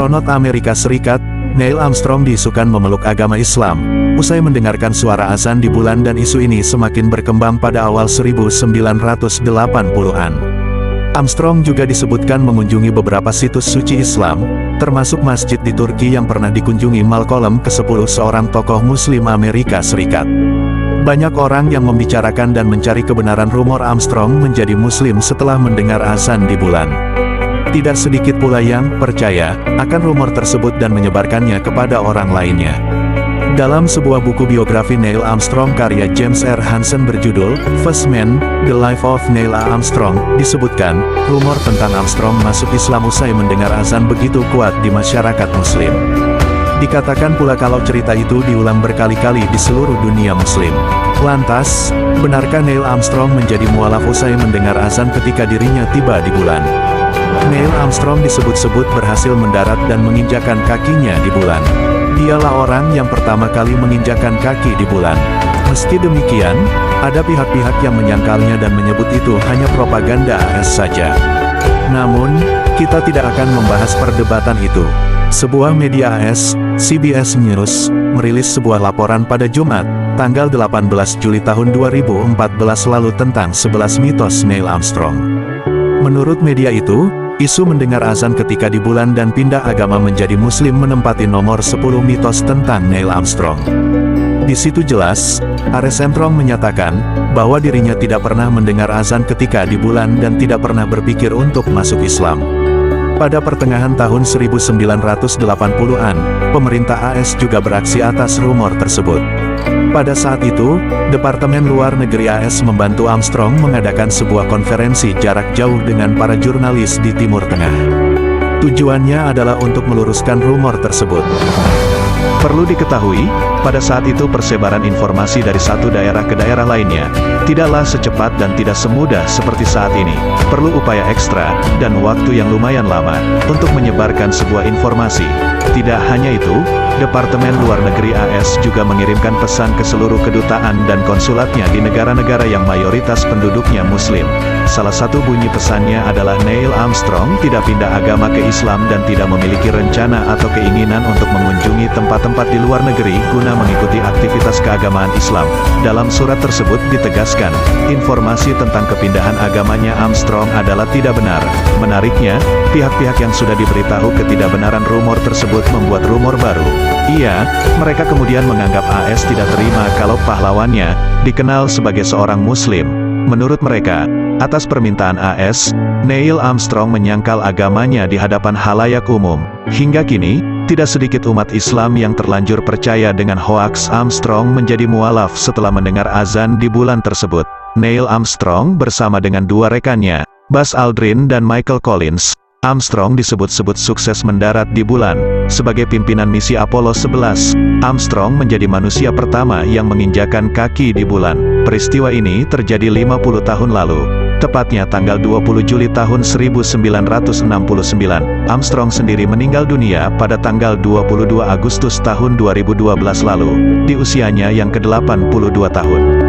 Astronot Amerika Serikat, Neil Armstrong diisukan memeluk agama Islam, usai mendengarkan suara azan di bulan dan isu ini semakin berkembang pada awal 1980-an. Armstrong juga disebutkan mengunjungi beberapa situs suci Islam, termasuk masjid di Turki yang pernah dikunjungi Malcolm ke-10, seorang tokoh Muslim Amerika Serikat. Banyak orang yang membicarakan dan mencari kebenaran rumor Armstrong menjadi Muslim setelah mendengar azan di bulan. Tidak sedikit pula yang percaya akan rumor tersebut dan menyebarkannya kepada orang lainnya. Dalam sebuah buku biografi Neil Armstrong karya James R. Hansen berjudul First Man, The Life of Neil Armstrong, disebutkan, rumor tentang Armstrong masuk Islam usai mendengar azan begitu kuat di masyarakat Muslim. Dikatakan pula kalau cerita itu diulang berkali-kali di seluruh dunia Muslim. Lantas, benarkah Neil Armstrong menjadi mualaf usai mendengar azan ketika dirinya tiba di bulan? Neil Armstrong disebut-sebut berhasil mendarat dan menginjakan kakinya di bulan. Dialah orang yang pertama kali menginjakan kaki di bulan. Meski demikian, ada pihak-pihak yang menyangkalnya dan menyebut itu hanya propaganda AS saja. Namun, kita tidak akan membahas perdebatan itu. Sebuah media AS, CBS News, merilis sebuah laporan pada Jumat, tanggal 18 Juli tahun 2014 lalu tentang 11 mitos Neil Armstrong. Menurut media itu, isu mendengar azan ketika di bulan dan pindah agama menjadi Muslim menempati nomor 10 mitos tentang Neil Armstrong. Di situ jelas, Armstrong menyatakan bahwa dirinya tidak pernah mendengar azan ketika di bulan dan tidak pernah berpikir untuk masuk Islam. Pada pertengahan tahun 1980-an, pemerintah AS juga beraksi atas rumor tersebut. Pada saat itu, Departemen Luar Negeri AS membantu Armstrong mengadakan sebuah konferensi jarak jauh dengan para jurnalis di Timur Tengah. Tujuannya adalah untuk meluruskan rumor tersebut. Perlu diketahui, pada saat itu persebaran informasi dari satu daerah ke daerah lainnya tidaklah secepat dan tidak semudah seperti saat ini. Perlu upaya ekstra dan waktu yang lumayan lama untuk menyebarkan sebuah informasi. Tidak hanya itu, Departemen Luar Negeri AS juga mengirimkan pesan ke seluruh kedutaan dan konsulatnya di negara-negara yang mayoritas penduduknya Muslim. Salah satu bunyi pesannya adalah Neil Armstrong tidak pindah agama ke Islam dan tidak memiliki rencana atau keinginan untuk mengunjungi tempat-tempat di luar negeri guna mengikuti aktivitas keagamaan Islam. Dalam surat tersebut ditegaskan, informasi tentang kepindahan agamanya Armstrong adalah tidak benar. Menariknya, pihak-pihak yang sudah diberitahu ketidakbenaran rumor tersebut membuat rumor baru. Mereka kemudian menganggap AS tidak terima kalau pahlawannya dikenal sebagai seorang Muslim. Menurut mereka, atas permintaan AS, Neil Armstrong menyangkal agamanya di hadapan halayak umum. Hingga kini, tidak sedikit umat Islam yang terlanjur percaya dengan hoaks Armstrong menjadi mualaf setelah mendengar azan di bulan tersebut. Neil Armstrong bersama dengan dua rekannya, Buzz Aldrin dan Michael Collins, Armstrong disebut-sebut sukses mendarat di bulan. Sebagai pimpinan misi Apollo 11, Armstrong menjadi manusia pertama yang menginjakan kaki di bulan. Peristiwa ini terjadi 50 tahun lalu. Tepatnya tanggal 20 Juli tahun 1969, Armstrong sendiri meninggal dunia pada tanggal 22 Agustus tahun 2012 lalu, di usianya yang ke-82 tahun.